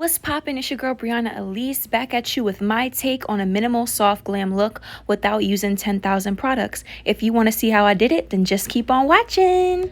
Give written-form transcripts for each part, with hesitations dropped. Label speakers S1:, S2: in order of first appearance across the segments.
S1: What's poppin'? It's your girl Brianna Elise back at you with my take on a minimal soft glam look without using 10,000 products. If you want to see how I did it, then just keep on watching.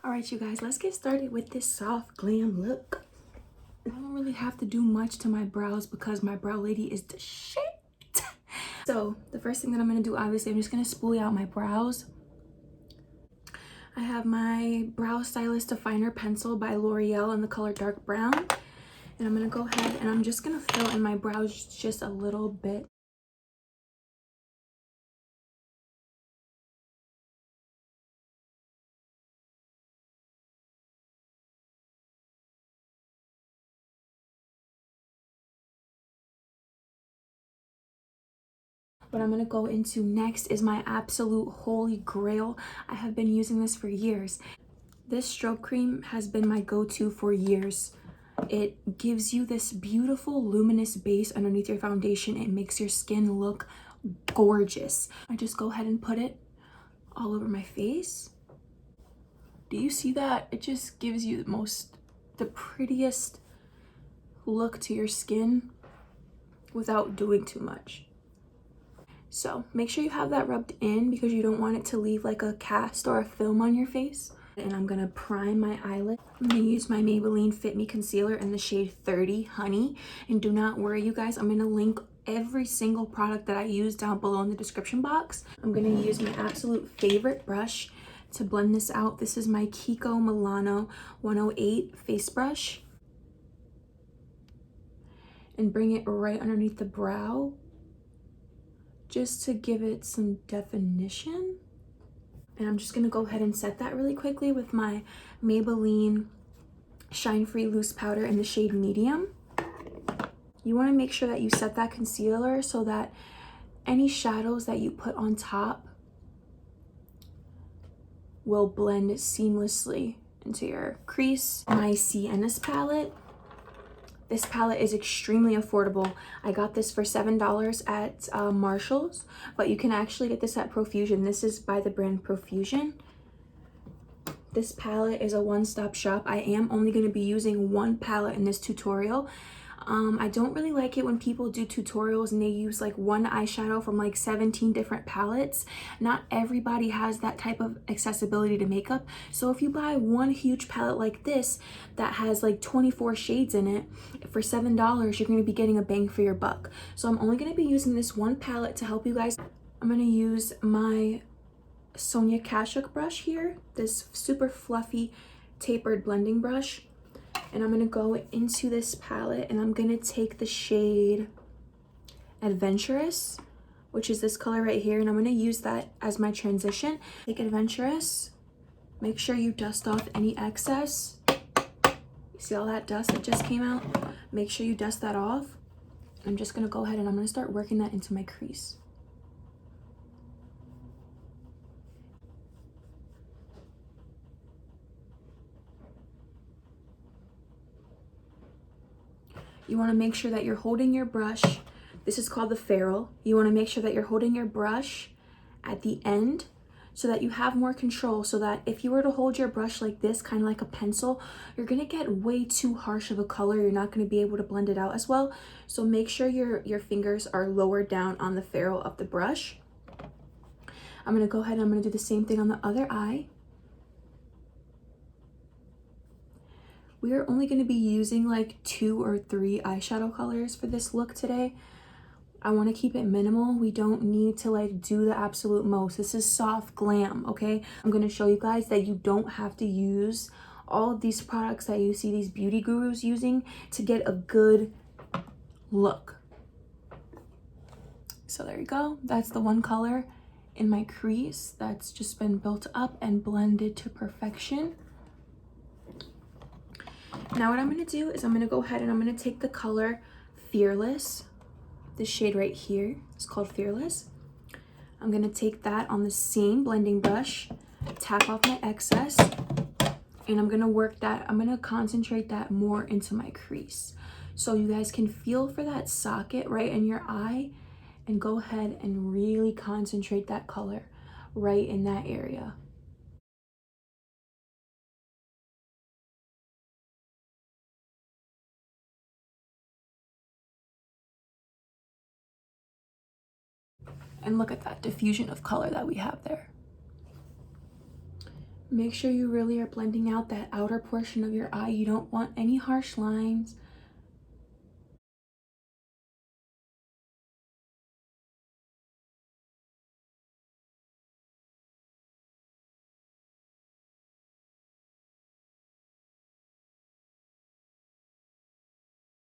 S1: Alright you guys, let's get started with this soft glam look. I don't really have to do much to my brows because my brow lady is the shit. So the first thing that I'm going to do, obviously, I'm just going to spoolie out my brows. I have my Brow Stylist Definer Pencil by L'Oreal in the color Dark Brown. And I'm going to go ahead and I'm just going to fill in my brows just a little bit. What I'm going to go into next is my absolute holy grail. I have been using this for years. This Strobe Cream has been my go-to for years. It gives you this beautiful luminous base underneath your foundation. It makes your skin look gorgeous. I just go ahead and put it all over my face. Do you see that? It just gives you the prettiest look to your skin without doing too much. So make sure you have that rubbed in because you don't want it to leave like a cast or a film on your face. And I'm gonna prime my eyelid. I'm gonna use my Maybelline Fit Me Concealer in the shade 30 Honey. And do not worry you guys, I'm gonna link every single product that I use down below in the description box. I'm gonna use my absolute favorite brush to blend this out. This is my Kiko Milano 108 face brush. And bring it right underneath the brow, just to give it some definition. And I'm just gonna go ahead and set that really quickly with my Maybelline Shine Free Loose Powder in the shade Medium. You wanna make sure that you set that concealer so that any shadows that you put on top will blend seamlessly into your crease. My Siennas palette. This palette is extremely affordable. I got this for $7 at Marshall's, but you can actually get this at Profusion. This is by the brand Profusion. This palette is a one-stop shop. I am only going to be using one palette in this tutorial. I don't really like it when people do tutorials and they use like one eyeshadow from like 17 different palettes. Not everybody has that type of accessibility to makeup. So if you buy one huge palette like this that has like 24 shades in it for $7, you're going to be getting a bang for your buck. So I'm only going to be using this one palette to help you guys. I'm going to use my Sonia Kashuk brush here, this super fluffy tapered blending brush. And I'm going to go into this palette and I'm going to take the shade Adventurous, which is this color right here. And I'm going to use that as my transition. Take Adventurous. Make sure you dust off any excess. You see all that dust that just came out? Make sure you dust that off. I'm just going to go ahead and I'm going to start working that into my crease. You want to make sure that you're holding your brush. This is called the ferrule. You want to make sure that you're holding your brush at the end so that you have more control, so that if you were to hold your brush like this, kind of like a pencil, you're going to get way too harsh of a color. You're not going to be able to blend it out as well. So make sure your fingers are lower down on the ferrule of the brush. I'm going to go ahead and I'm going to do the same thing on the other eye. We are only going to be using like 2 or 3 eyeshadow colors for this look today. I want to keep it minimal. We don't need to like do the absolute most. This is soft glam, okay? I'm going to show you guys that you don't have to use all of these products that you see these beauty gurus using to get a good look. So there you go. That's the one color in my crease that's just been built up and blended to perfection. Now what I'm going to do is I'm going to go ahead and I'm going to take the color Fearless, this shade right here, it's called Fearless. I'm going to take that on the same blending brush, tap off my excess, and I'm going to work that, I'm going to concentrate that more into my crease. So you guys can feel for that socket right in your eye and go ahead and really concentrate that color right in that area. And look at that diffusion of color that we have there. Make sure you really are blending out that outer portion of your eye. You don't want any harsh lines.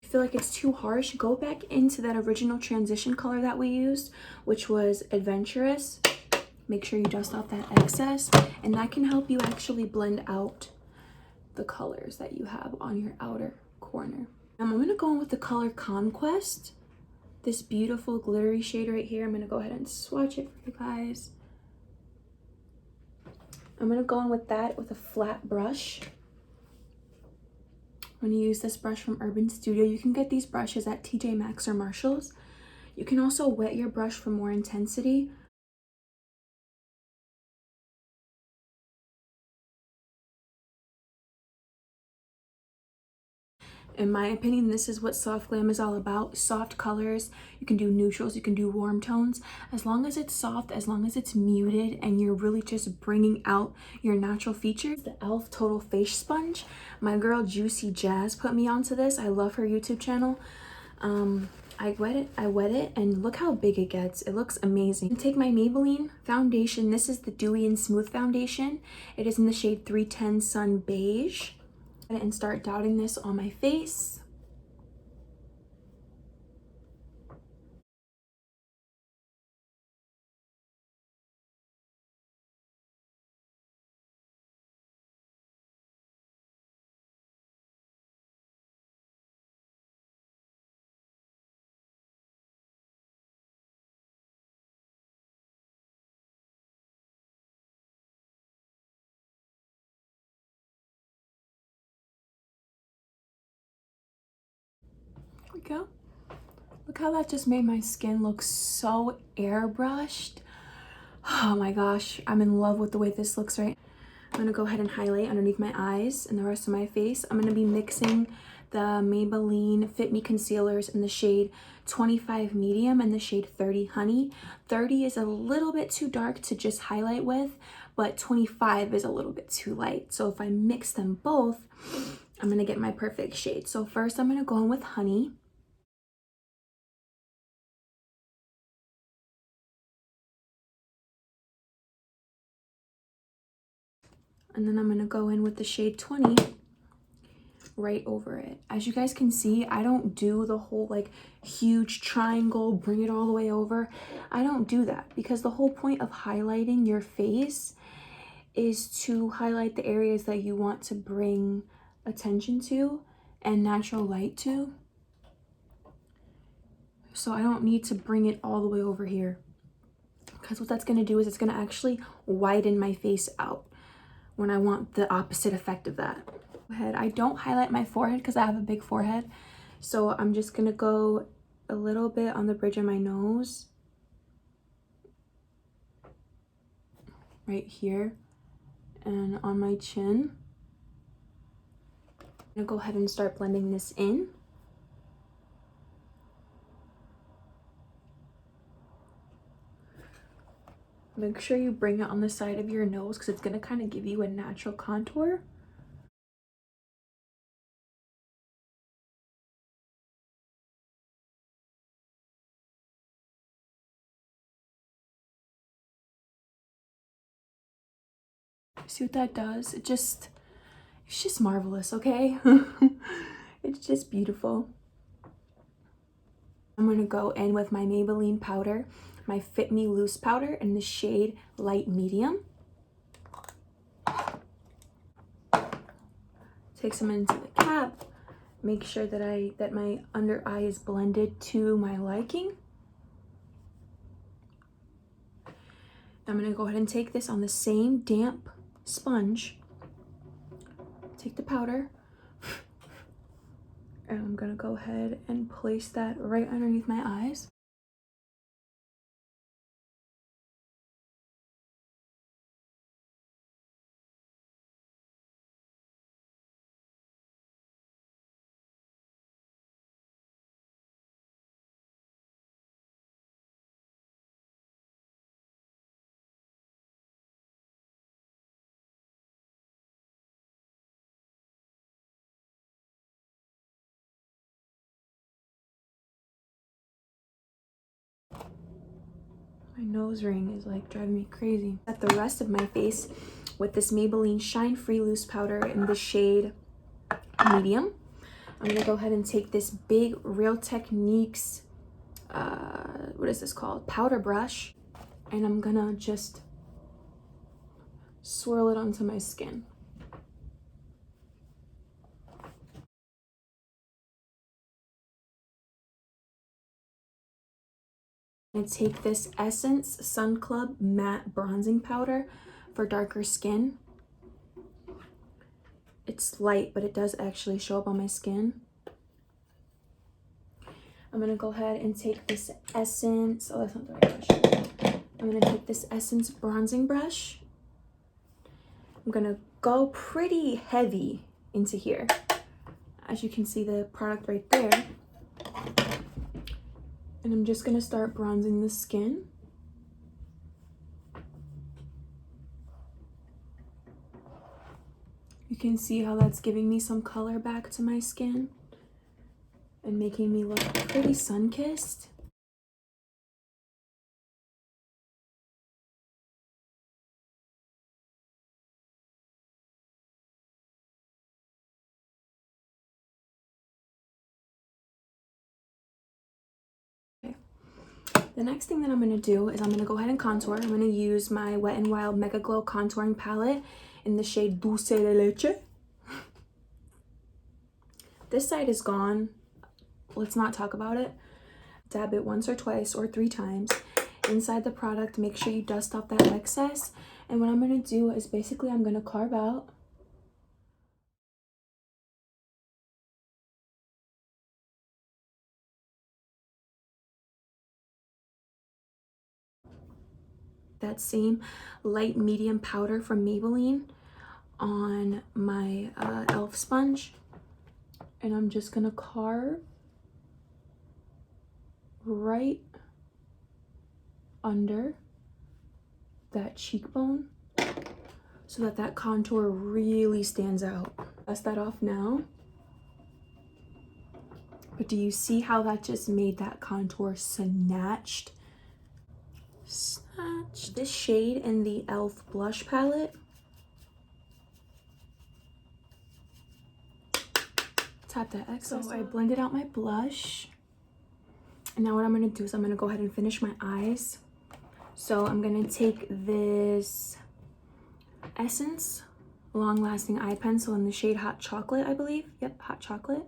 S1: If you feel like it's too harsh, go back into that original transition color that we used, which was Adventurous. Make sure you dust off that excess, and that can help you actually blend out the colors that you have on your outer corner. I'm going to go in with the color Conquest, this beautiful glittery shade right here. I'm going to go ahead and swatch it for you guys. I'm going to go in with that with a flat brush. I'm going to use this brush from Urban Studio. You can get these brushes at TJ Maxx or Marshall's. You can also wet your brush for more intensity. In my opinion, this is what soft glam is all about. Soft colors. You can do neutrals, you can do warm tones. As long as it's soft, as long as it's muted, and you're really just bringing out your natural features. The e.l.f. Total Face Sponge. My girl Juicy Jazz put me onto this. I love her YouTube channel. I wet it, and look how big it gets. It looks amazing. Take my Maybelline foundation. This is the Dewy and Smooth foundation. It is in the shade 310 Sun Beige. And start dotting this on my face. There we go. Look how that just made my skin look so airbrushed. Oh my gosh, I'm in love with the way this looks right. I'm gonna go ahead and highlight underneath my eyes and the rest of my face. I'm gonna be mixing the Maybelline Fit Me Concealers in the shade 25 Medium and the shade 30 Honey. 30 is a little bit too dark to just highlight with, but 25 is a little bit too light. So if I mix them both, I'm gonna get my perfect shade. So first I'm gonna go in with Honey. And then I'm gonna go in with the shade 20 right over it. As you guys can see, I don't do the whole like huge triangle, bring it all the way over. I don't do that because the whole point of highlighting your face is to highlight the areas that you want to bring attention to and natural light to. So I don't need to bring it all the way over here, because what that's going to do is it's going to actually widen my face out when I want the opposite effect of that. I don't highlight my forehead because I have a big forehead, so I'm just gonna go a little bit on the bridge of my nose right here and on my chin. I'm gonna go ahead and start blending this in. Make sure you bring it on the side of your nose because it's gonna kind of give you a natural contour. See what that does? It's just marvelous, okay? It's just beautiful. I'm gonna go in with my Maybelline powder, my Fit Me Loose powder in the shade Light Medium. Take some into the cap. Make sure that my under eye is blended to my liking. I'm gonna go ahead and take this on the same damp sponge. Take the powder, and I'm gonna go ahead and place that right underneath my eyes. My nose ring is like driving me crazy. At the rest of my face with this Maybelline Shine Free Loose Powder in the shade Medium. I'm gonna go ahead and take this big Real Techniques, what is this called? Powder brush. And I'm gonna just swirl it onto my skin. I take this Essence Sun Club Matte Bronzing Powder for darker skin. It's light, but it does actually show up on my skin. I'm gonna go ahead and take this Essence, oh, that's not the right brush. I'm gonna take this Essence bronzing brush. I'm gonna go pretty heavy into here. As you can see, the product right there. And I'm just gonna start bronzing the skin. You can see how that's giving me some color back to my skin and making me look pretty sun-kissed. The next thing that I'm going to do is I'm going to go ahead and contour. I'm going to use my Wet n Wild Mega Glow contouring palette in the shade Dulce de Leche. This side is gone. Let's not talk about it. Dab it once or twice or 3 times inside the product. Make sure you dust off that excess. And what I'm going to do is basically I'm going to carve out that same light medium powder from Maybelline on my e.l.f. sponge, and I'm just gonna carve right under that cheekbone so that that contour really stands out. Dust that off now. But do you see how that just made that contour snatched? Snatched. This shade in the e.l.f. blush palette. Tap that excess. So I blended out my blush. And now what I'm going to do is I'm going to go ahead and finish my eyes. So I'm going to take this Essence Long Lasting Eye Pencil in the shade Hot Chocolate, I believe. Yep, Hot Chocolate.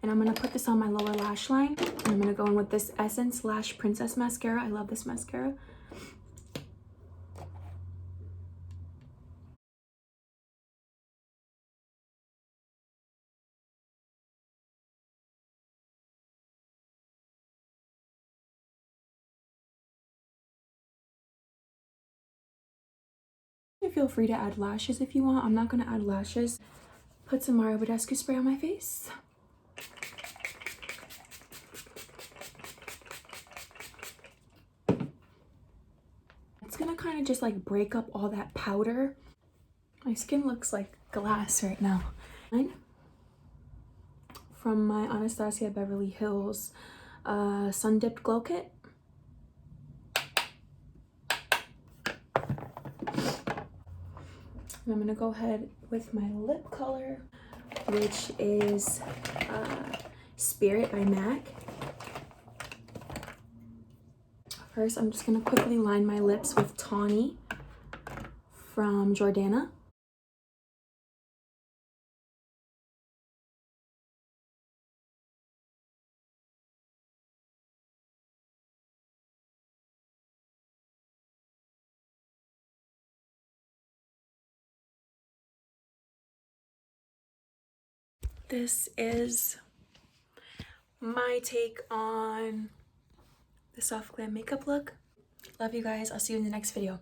S1: And I'm going to put this on my lower lash line. And I'm going to go in with this Essence Lash Princess Mascara. I love this mascara. Feel free to add lashes if you want. I'm not going to add lashes. Put some Badescu spray on my face. It's going to kind of just like break up all that powder. My skin looks like glass right now. From my Anastasia Beverly Hills Sun Dipped Glow Kit. And I'm going to go ahead with my lip color, which is Spirit by MAC. First, I'm just going to quickly line my lips with Tawny from Jordana. This is my take on the soft glam makeup look. Love you guys. I'll see you in the next video.